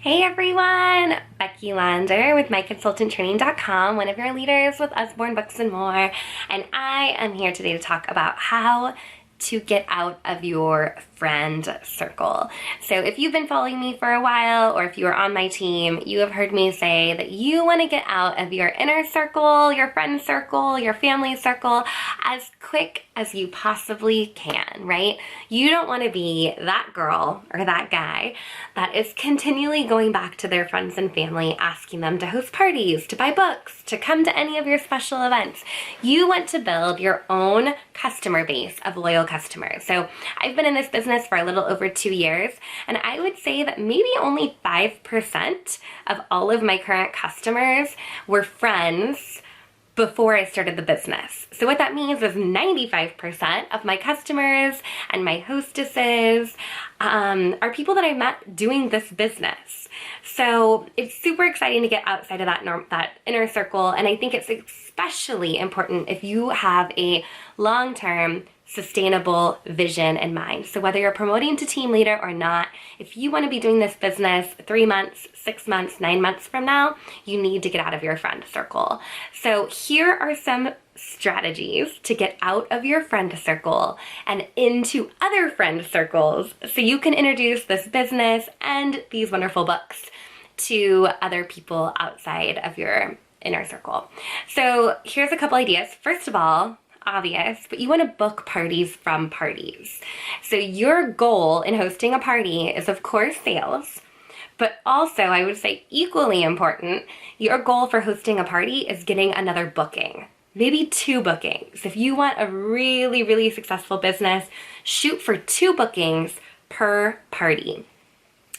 Hey everyone, Becky Launder with myConsultantTraining.com, one of your leaders with Usborne Books and More, and I am here today to talk about how to get out of your friend circle. So if you've been following me for a while, or if you are on my team, you have heard me say that you want to get out of your inner circle, your friend circle, your family circle as quick as you possibly can, right? You don't want to be that girl or that guy that is continually going back to their friends and family, asking them to host parties, to buy books, to come to any of your special events. You want to build your own customer base of loyal customers. So I've been in this business for a little over 2 years, and I would say that maybe only 5% of all of my current customers were friends before I started the business. So what that means is 95% of my customers and my hostesses are people that I met doing this business. So it's super exciting to get outside of that inner circle, and I think it's especially important if you have a long-term sustainable vision in mind. So whether you're promoting to team leader or not, if you want to be doing this business 3 months, 6 months, 9 months from now, you need to get out of your friend circle. So here are some strategies to get out of your friend circle and into other friend circles so you can introduce this business and these wonderful books to other people outside of your inner circle. So here's a couple ideas. First of all, obvious, but you want to book parties from parties. So your goal in hosting a party is, of course, sales, but also, I would say equally important, your goal for hosting a party is getting another booking, maybe 2 bookings. If you want a really, really successful business, shoot for 2 bookings per party.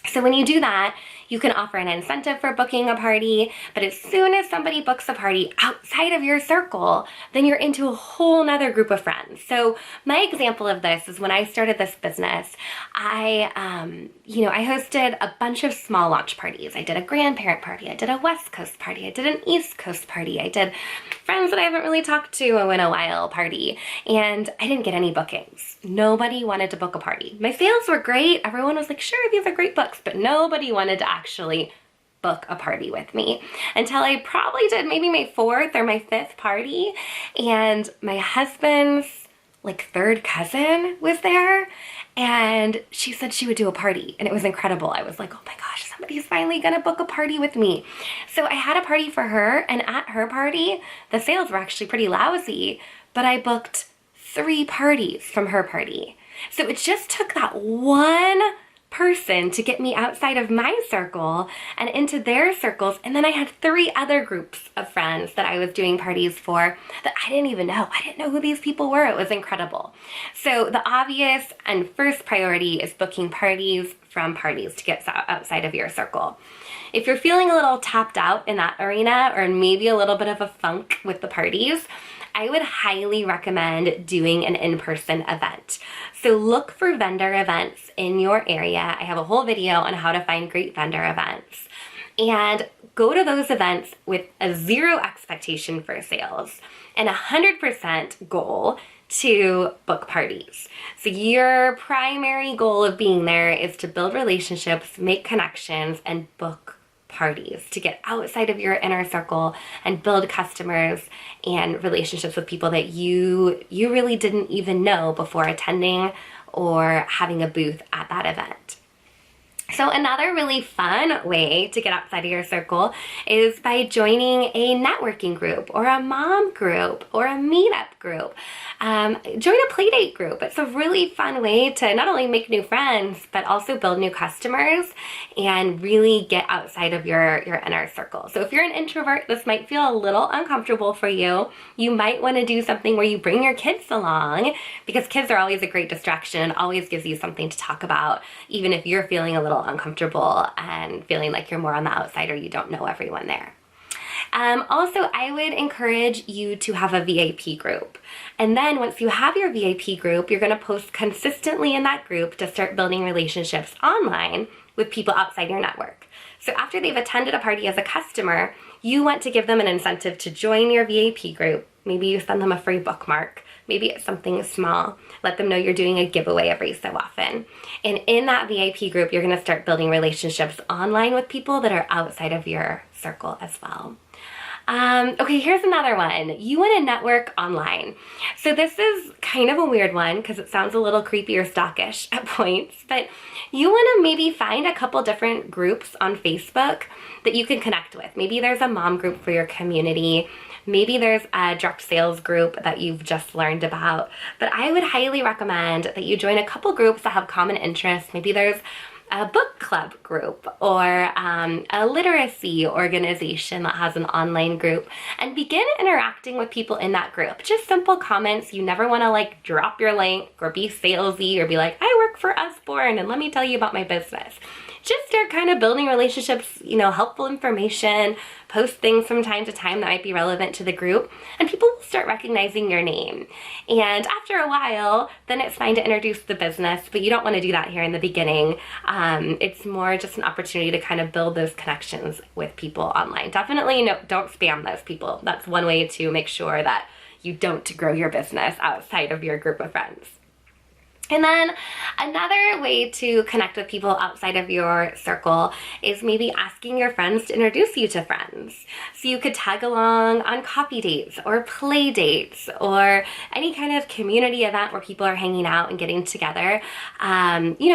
So when you do that, you can offer an incentive for booking a party, but as soon as somebody books a party outside of your circle, then you're into a whole nother group of friends. So my example of this is when I started this business, I hosted a bunch of small launch parties. I did a grandparent party, I did a West Coast party, I did an East Coast party, I did friends that I haven't really talked to in a while party, and I didn't get any bookings. Nobody wanted to book a party. My sales were great. Everyone was like, sure, these are great books, but nobody wanted to actually book a party with me until I probably did maybe my 4th or my 5th party, and my husband's third cousin was there, and she said she would do a party, and it was incredible. I was like, oh my gosh, somebody's finally gonna book a party with me. So I had a party for her, and at her party, the sales were actually pretty lousy, but I booked 3 parties from her party. So it just took that one person to get me outside of my circle and into their circles, and then I had 3 other groups of friends that I was doing parties for that I didn't even know. I didn't know who these people were. It was incredible. So the obvious and first priority is booking parties from parties to get outside of your circle. If you're feeling a little tapped out in that arena, or maybe a little bit of a funk with the parties, I would highly recommend doing an in-person event. So look for vendor events in your area. I have a whole video on how to find great vendor events. And go to those events with a 0 expectation for sales and a 100% goal to book parties. So your primary goal of being there is to build relationships, make connections, and book parties to get outside of your inner circle and build customers and relationships with people that you really didn't even know before attending or having a booth at that event. So another really fun way to get outside of your circle is by joining a networking group or a mom group or a meetup group. Join a playdate group. It's a really fun way to not only make new friends, but also build new customers and really get outside of your inner circle. So if you're an introvert, this might feel a little uncomfortable for you. You might want to do something where you bring your kids along, because kids are always a great distraction and always gives you something to talk about, even if you're feeling a little uncomfortable and feeling like you're more on the outside or you don't know everyone there. Also, I would encourage you to have a VIP group. And then once you have your VIP group, you're going to post consistently in that group to start building relationships online with people outside your network. So after they've attended a party as a customer, you want to give them an incentive to join your VIP group Maybe you send them a free bookmark. Maybe it's something small. Let them know you're doing a giveaway every so often. And in that VIP group, you're gonna start building relationships online with people that are outside of your circle as well. Okay, here's another one. You want to network online. So this is kind of a weird one because it sounds a little creepy or stalkish at points, but you want to maybe find a couple different groups on Facebook that you can connect with. Maybe there's a mom group for your community. Maybe there's a direct sales group that you've just learned about. But I would highly recommend that you join a couple groups that have common interests. Maybe there's a book club group or a literacy organization that has an online group, and begin interacting with people in that group. Just simple comments. You never want to like drop your link or be salesy or be like, I work for Usborne and let me tell you about my business. Just start kind of building relationships, you know, helpful information, post things from time to time that might be relevant to the group, and people will start recognizing your name. And after a while, then it's fine to introduce the business, but you don't want to do that here in the beginning. It's more just an opportunity to kind of build those connections with people online. Definitely don't spam those people. That's one way to make sure that you don't grow your business outside of your group of friends. And then another way to connect with people outside of your circle is maybe asking your friends to introduce you to friends. So you could tag along on coffee dates or play dates or any kind of community event where people are hanging out and getting together.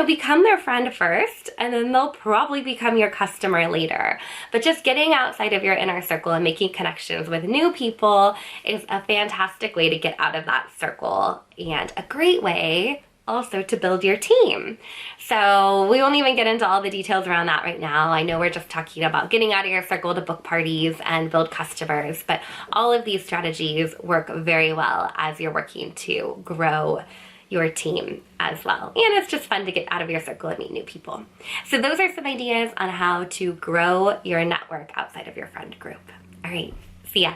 Become their friend first, and then they'll probably become your customer later. But just getting outside of your inner circle and making connections with new people is a fantastic way to get out of that circle, and a great way also to build your team. So we won't even get into all the details around that right now. I know we're just talking about getting out of your circle to book parties and build customers, but all of these strategies work very well as you're working to grow your team as well. And it's just fun to get out of your circle and meet new people. So those are some ideas on how to grow your network outside of your friend group. All right, see ya.